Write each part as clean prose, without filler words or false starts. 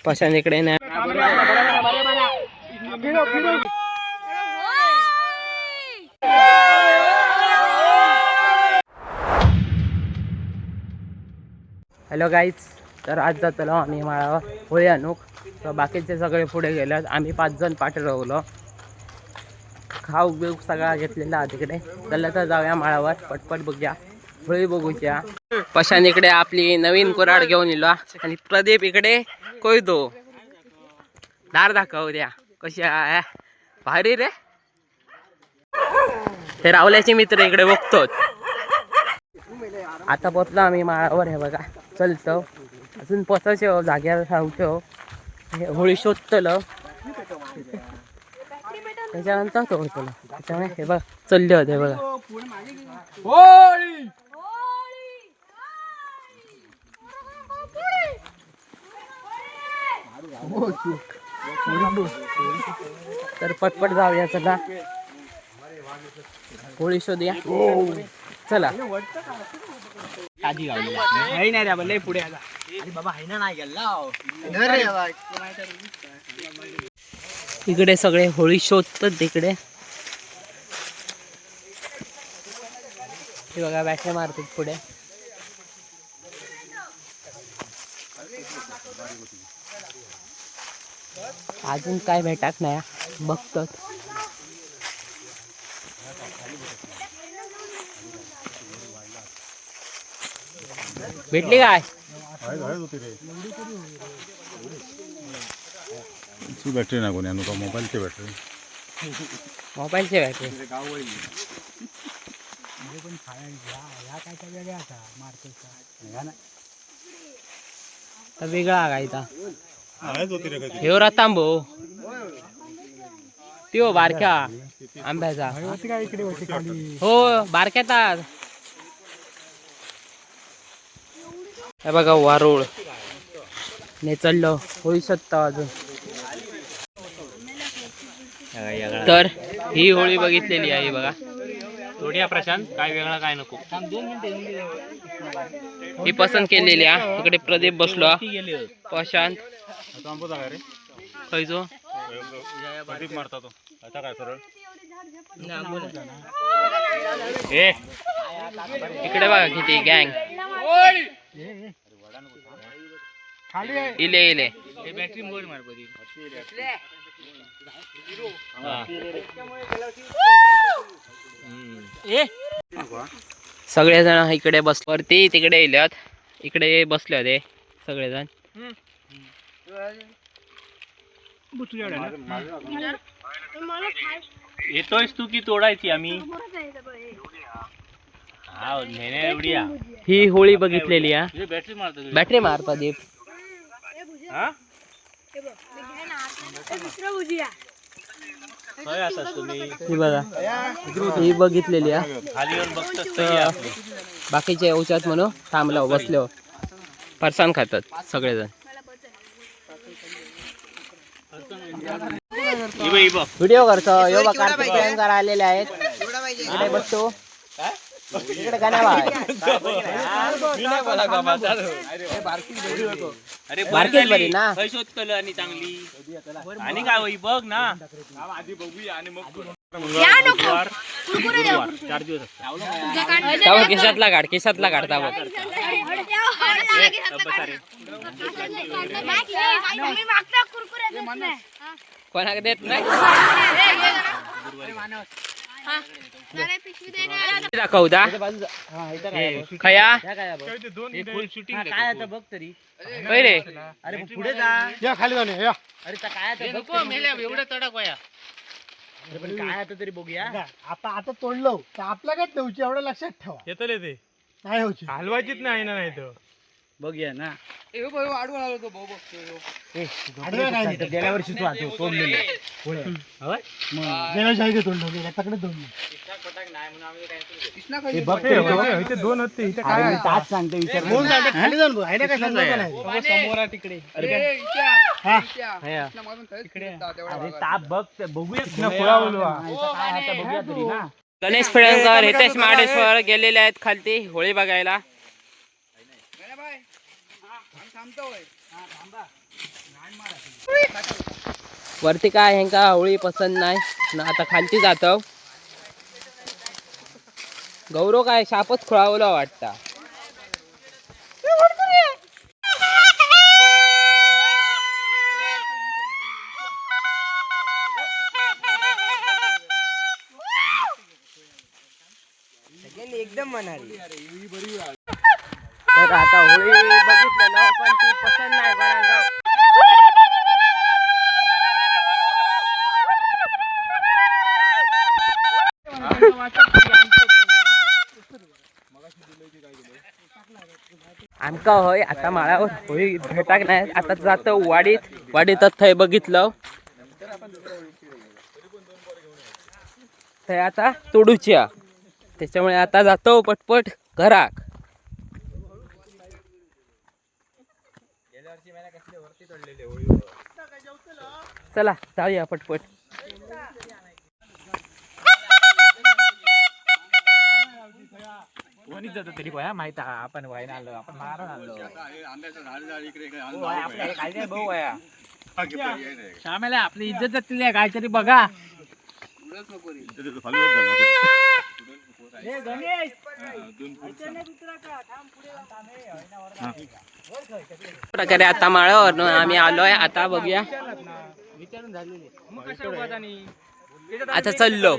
पशान इकडे नाही hello guys, तर आज जातलो आम्ही माळावर होळी आणूक. तर बाकीचे सगळे पुढे गेल्यात, आम्ही 5 जण पाठी राहलो. खाऊ बिऊ सगळा घेतलेला तिकडे. चला तर जाऊया माळावर, पटपट बघूया होळी बघूया. पशान इकडे आपली नवीन कुऱ्हाड घेऊन इलो आणि प्रदीप इकडे कोयतो दार दाखव द्या कशी आहे भारी रे. हे रावल्याचे मित्र इकडे बघतो. आता पोचलो आम्ही माळावर. हे बघा चलतो अजून पोचायचो जाग्यावर सांगतो. होळी शोधतलं त्याच्यानंतर तो होतलो. त्याच्यामुळे हे बघ चलले होते बघा. तर पटपट जाऊया चला होळी शोधूया. चला पुढे इकडे सगळे होळी शोधतात तिकडे. हे बघा बॅटरी मारतात पुढे. अजून काय भेटाक नाही बघतात. भेटली काय बॅटरी ना कोणी मोबाईलची बॅटरी वेगळा गायचा हेवरा तांबो त्यो बारक्या आंब्याचा हो बारक्याचा. हे बघा वारुळ ने चढलो होळी शोधता अजून. तर ही होळी बघितलेली आहे बघा. थोडी प्रशांत काय वेगळा काय नको. ही पसंत केलेली आहे. इकडे प्रदीप बसलो प्रशांत खायचो प्रदीप मारता तो आता काय सरळ इकडे बघा किती गँग इले इले. बॅटरी मोड मार सगळेजण इकडे बसवरती तिकडे इल्यात. इकडे बसले होते सगळेजण. येतोयस तू की तोडायची आम्ही. ही होळी बघितलेली आहे. बॅटरी मार प्रदीप. ही बघा ही बघितलेली आहे. बाकीचे औषध म्हणून थांबलो बसलो फरसाण खातात सगळेजण. व्हिडिओ करतो. यो बघ कार्तिक प्रियंकर आलेले आहेत. इकडे बसतो इकडे गाण्या बारकीच बरी ना. आणि चांगली आणि काय होई बघ ना. आधी बघूया आणि मग 4 दिवस केसातला काढता बघ. कोणाक देत नाही दाखवता खया काय बघ तरी रे. अरे पुढे जा खाली जाऊन. अरे काय एवढं तडक वया. पण काय आता तरी बघूया. आता तोडलो तर आपल्या काय ठेवची एवढं लक्षात ठेवा. येतले ते काय होची हलवायचीच नाही ना. नाही तर बघूया ना गेल्या वर्षी तू आठव तोडलेलं दोन होते गणेश फिळंकर हितेश महाडेश्वर गेलेले आहेत खालती होळी बघायला. वरती काय ह्यांका होळी पसंत नाही ना, आता खालती जातो. गौरव काय शापच खुळावला वाटता. एकदम म्हणाली तर आता होळी बघितलेलं पण ती पसंत नाही कोणाला. आमका होय आता माळावर होळी भेटाक नाही. आता जातो वाडीतच थंय बघितलं थंय आता तोडूची हा. त्याच्यामुळे आता जातो पटपट घराक. चला जाऊया पटपट. कोणी जातो तरी बया माहित आहे आपण वाईन आलो आपण मारून आलो काय भाऊ वया श्यामेला आपली इज्जत जातली आहे काहीतरी बघा. प्रकारे आता माळावर आम्ही आलोय. आता बघूया आता चाललो.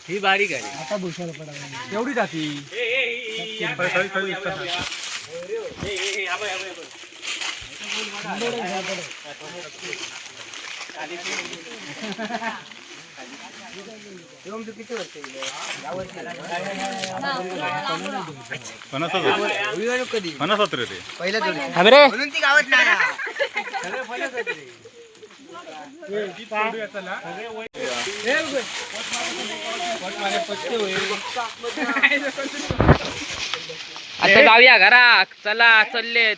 ही बारीक आहे आता भुसाला पडा एवढी जाती आता जाऊया घराक. चला चाललेत.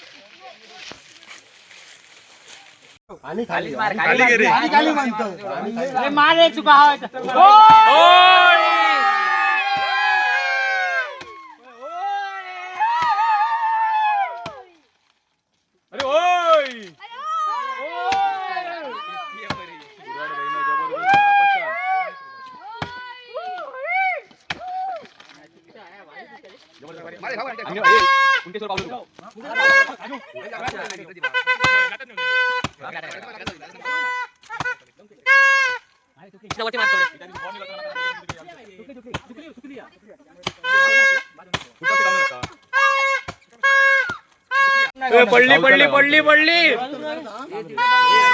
पडली पडली पडली पडली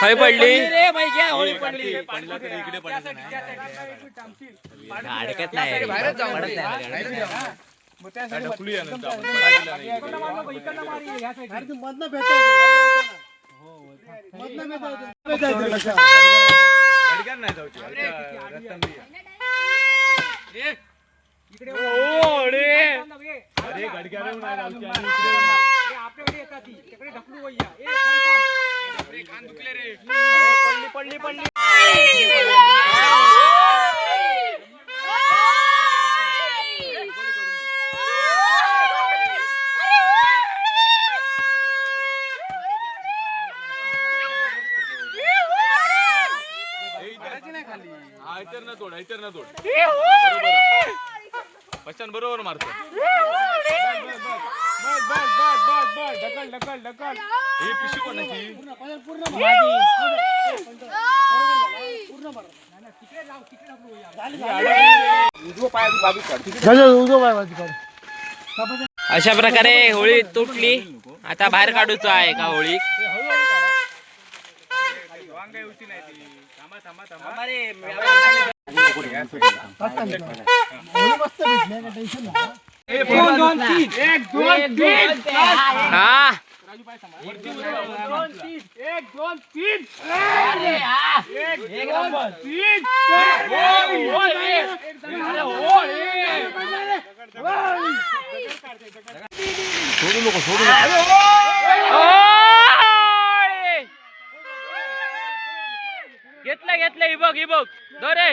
खाई पडली होळी पडली अडकत नाही पडली पडली बरोबर मारतो ढकल ही पिशवी कोणाची उजवा पाय अशा प्रकारे होळी तुटली. आता बाहेर काढूच आहे का होळी. हा घेतलं घेतलं ही बघ दोरे.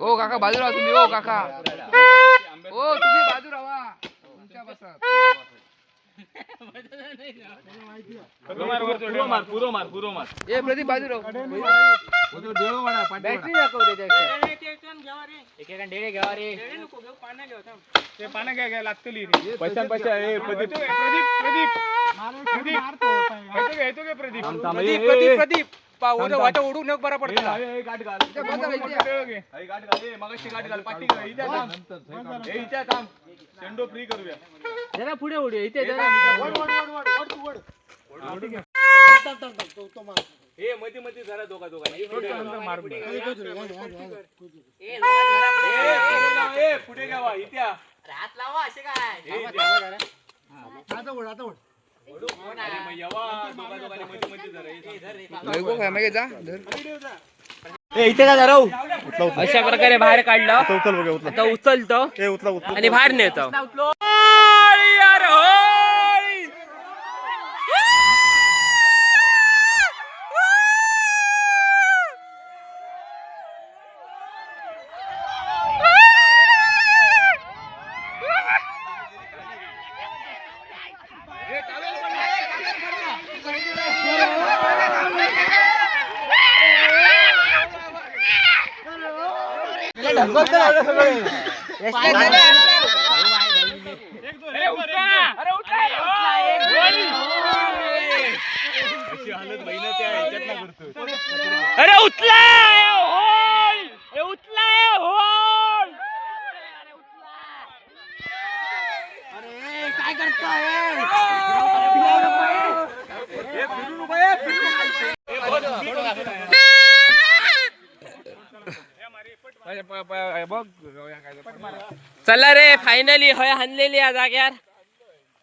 ओ काका बाजूला तुम्ही. ओ काका ओ तुम्ही बाजूला वा. तुमच्या बसा. ए प्रदीप बाजूला. बॅटरी दाखव प्रदीप ओढू नक बरा पडतो. फ्री करूया जरा पुढे उडूया इथे मध्ये जरा दोघा पुढे घ्यावा इथे हात लावा असे काय. अशा प्रकारे बाहेर काढलं. आता उचलतो आणि बाहेर नेतो. अरे उचला काय करतोय. चला रे फायनली होय हाणलेली या जाग्यार.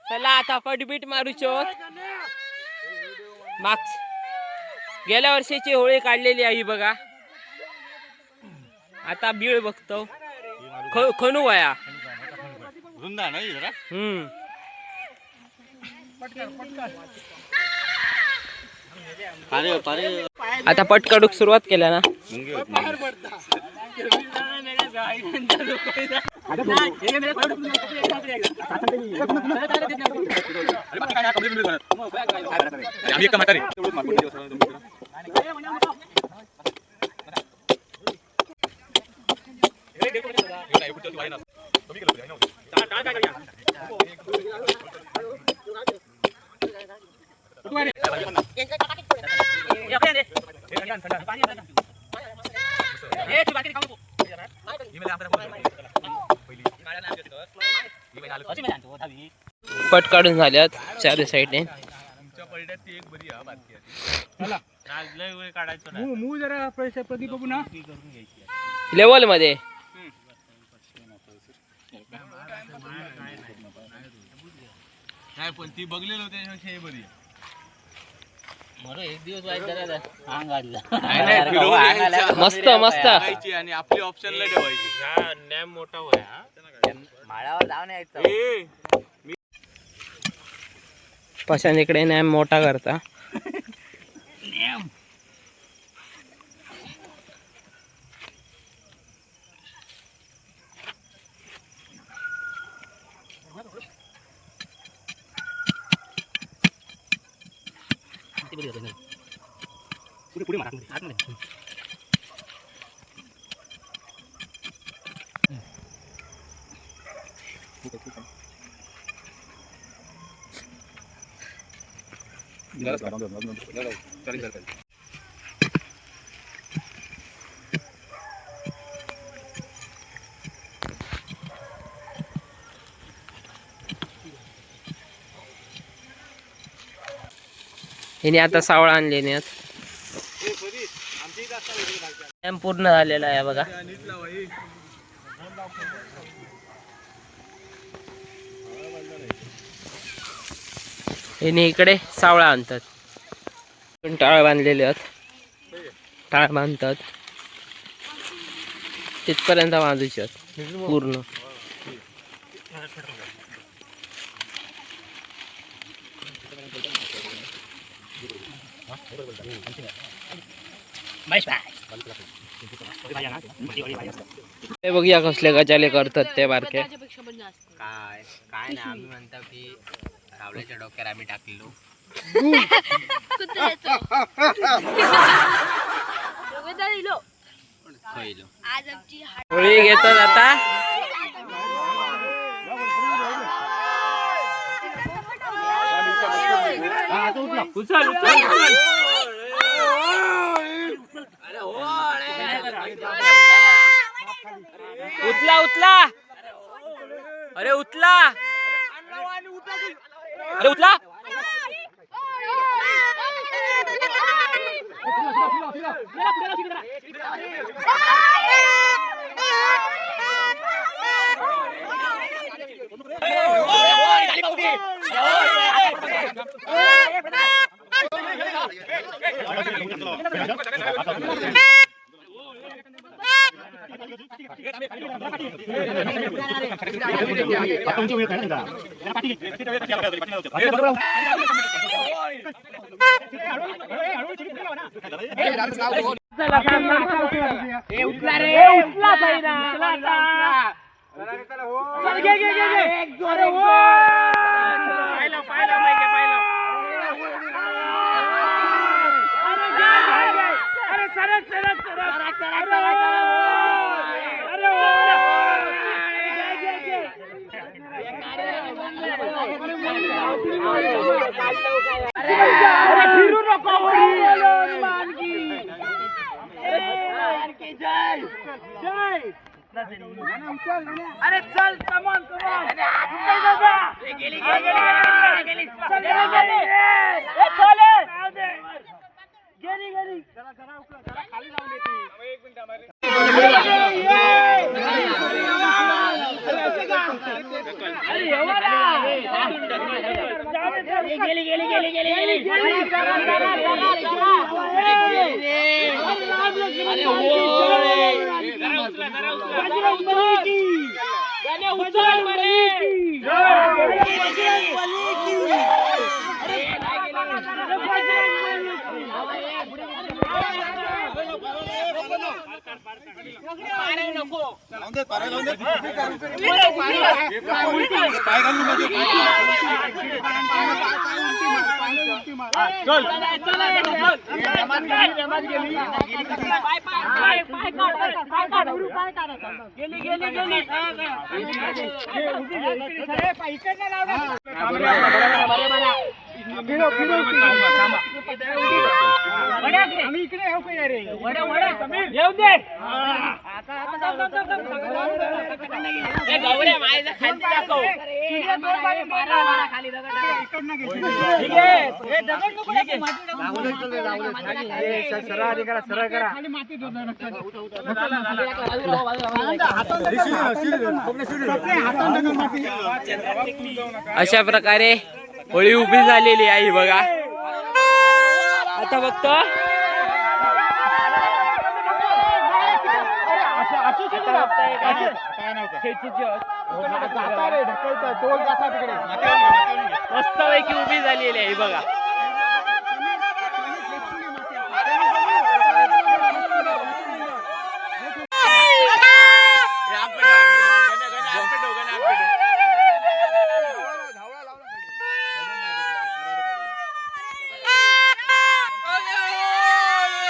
चला आता पटबीट मारू शोध. मागच गेल्या वर्षीची होळी काढलेली आहे बघा. आता बीळ बघतो खनू वया. आता पट काढूक सुरुवात केल्या ना. पट काढून झाल्यात चार साईडने. लेवल मध्ये नाही पण ती बघलेलो त्याच्यापेक्षा हे बरी एक दिवस वाईट जरा अंग आडला. मस्त मस्त. आणि आपली ऑप्शनला ठेवायची. नॅम मोठा होय माळावर जाऊन यायचं. पशान इकडे नॅम मोठा करता. पुढे मारा आतमध्ये. हिने आता सावळा आणलेने डॅम पूर्ण झालेला आहे बघा. हिने इकडे सावळा आणतात, टाळ बांधलेले आहेत, टाळ बांधतात तिथपर्यंत बांधूचे पूर्ण. ते बघूया कसले गजाले करतात ते बारके. काय काय नाही, आम्ही म्हणतो की रावल्याच्या डोक्यावर आम्ही टाकलेलो. होळी घेतात आता. उचल उचल उचला उचला, अरे उचला, अरे उचला. अरे चल, कमान कमान, गेली अशा प्रकारे होळी उभी झालेली आहे बघा. आता बघतो मस्त पैकी उभी झालेली आहे बघा.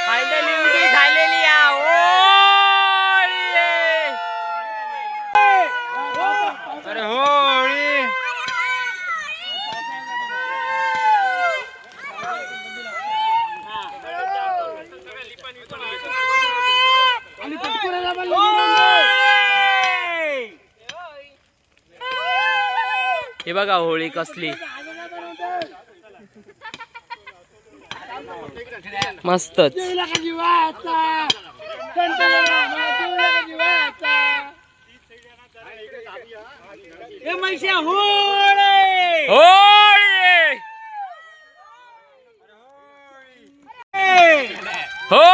फायनली उभी झालेली आहे. अरे होळी हे बघा होळी कसली मस्तच.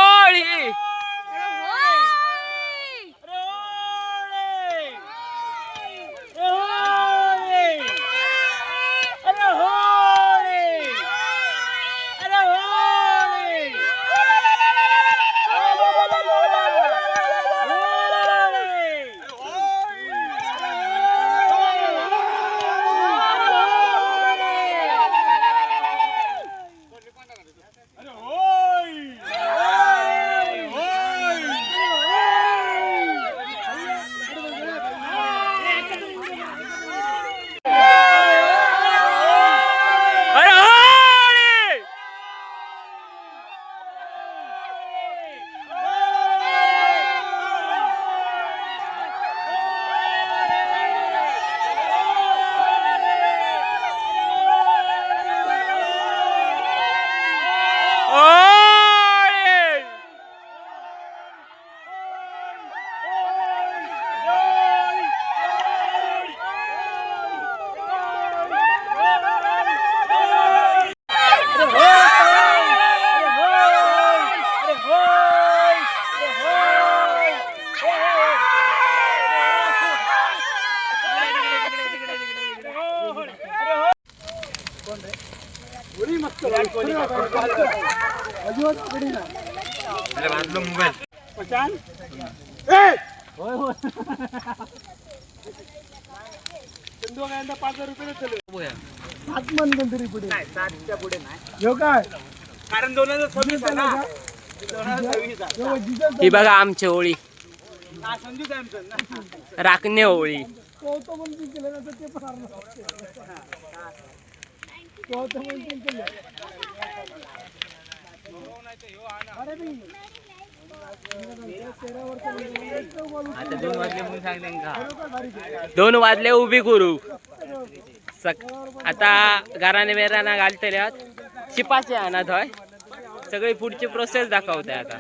होळी कारण 2026 आहे ना. 2026 आहे. ही बघा आमची होळी हा, संजू सॅमसन. राखणे होळी. आता 2 वाजले म्हणून सांगते का. 2 वाजले उभी करू. आता गाराने बेराना घालतल्यात चिपाचे आणत होय. सगळी पुढची प्रोसेस दाखवते आता.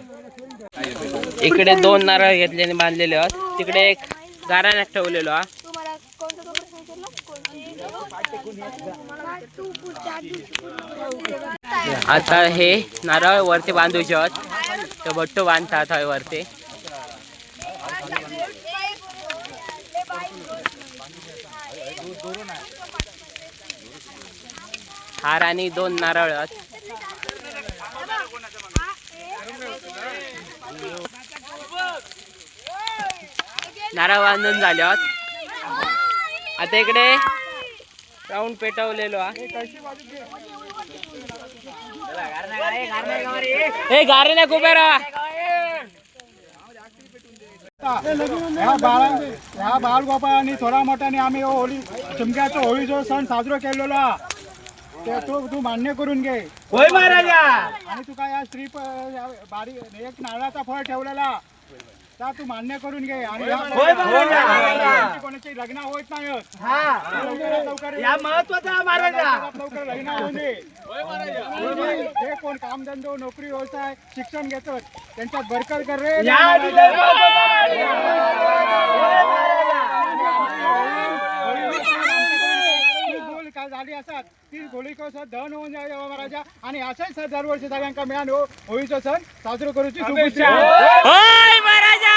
इकडे 2 नारळ घेतलेले बांधलेले आहेत. तिकडे एक गाराण्यात ठेवलेलो हा. आता हे नारळ वरती बांधूचे आहेत. तो भट्टो बांधतात हय वरती. हार आणि 2 नारळ आहेत. नारळ बांधून झाल्यात. आता इकडे राऊंड पेटवलेलो हा. हे गारे ना उभे राहा. ह्या बाळगोपाळांनी थोडा मोठ्याने आम्ही होळी चिमक्याचा होळी जो सण साजरा केलेला ते तू मान्य करून घे. होय महाराजा. आणि तुका या स्त्री बारी एक नारळाचा फळ ठेवलेला त्या तू मान्य करून घे. आणि कोणाची लग्न होत नाही लवकर या महत्वाचा महाराजा. लवकर लग्न होऊन दे. जे कोण कामधंदो नोकरी व्यवसाय शिक्षण घेतात त्यांच्यात बरकत कर रे. काय झाली असतात ती होळी कसं दहन होऊन जाय महाराजा. आणि असंच दरवर्षी सगळ्यांका मिळान होळीचा सण साजरा करूची शुभेच्छा. होय महाराजा.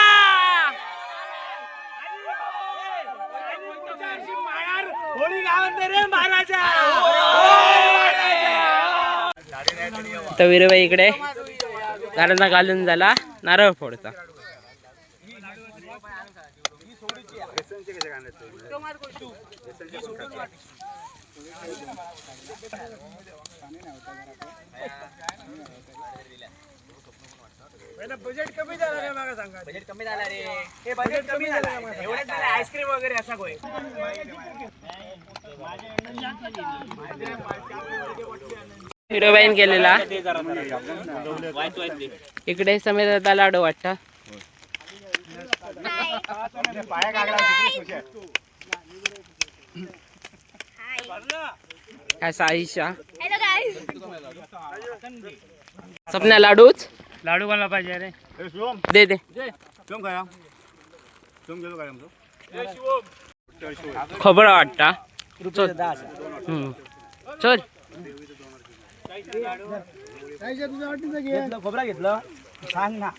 होळी गावात रे महाराजा. तर वीरबाई इकडे गारांना घालून झाला नारळ फोडता. बजेट कमी झाला रे. मला सांगा. बजेट कमी झाला रे. हे बजेट कमी झाला. एवढे झाले आईस्क्रीम वगैरे असा गोय. वीरबाईन केलेला. इकडे समेत लाडू वाटतं. काय साईशा सपन्या लाडूच लाडू बनला पाहिजे रे. दे दे खबर वाटता चल चल खोबरा घेतलं सांग ना.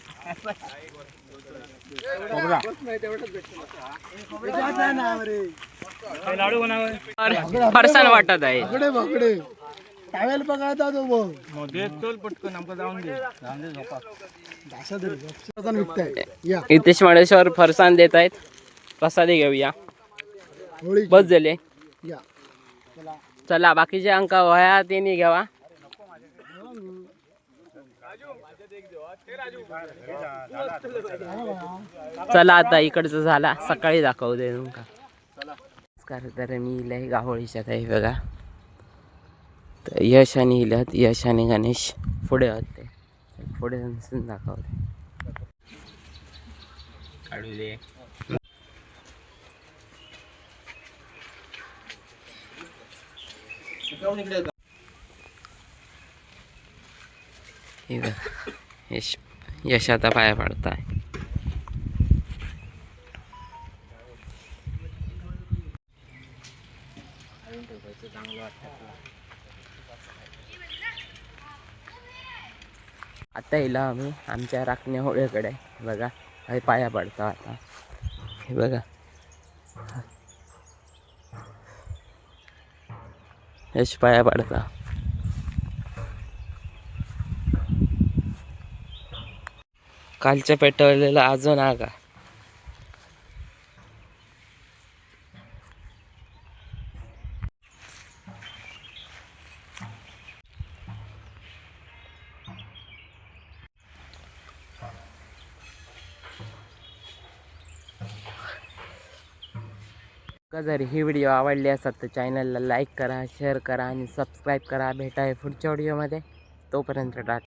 लाडू बनव. फरसाण वाटत आहे. टावेल बघायचा तो बघ. पटकन आमका जाऊन दे. या हितेश माडेश्वर फरसाण देत आहेत. प्रसादी घेऊया. होळी बस झाले. या चला बाकीचे अंक वया त्यांनी घ्यावा. चला आता इकडचं झाला सकाळी दाखवते तुमका. नमस्कार तर मी लय गावळीच्यात आहे बघा. तर यश आणि हिलत यश आणि गणेश पुढे होते. पुढे नसून दाखवते काढू दे. यश यश आता पाया पडताय. आता येला आम्ही आमच्या राखण्या होळीकडे बघा. हे पाया पडतो आता. हे बघा यश पाया पडता. कालच्या पेटवलेला अजून आगा. जर ही व्हिडिओ आवडली असेल तर चॅनलला लाईक करा, शेअर करा आणि सबस्क्राईब करा. भेटाय पुढच्या व्हिडिओमध्ये. तोपर्यंत टाटा.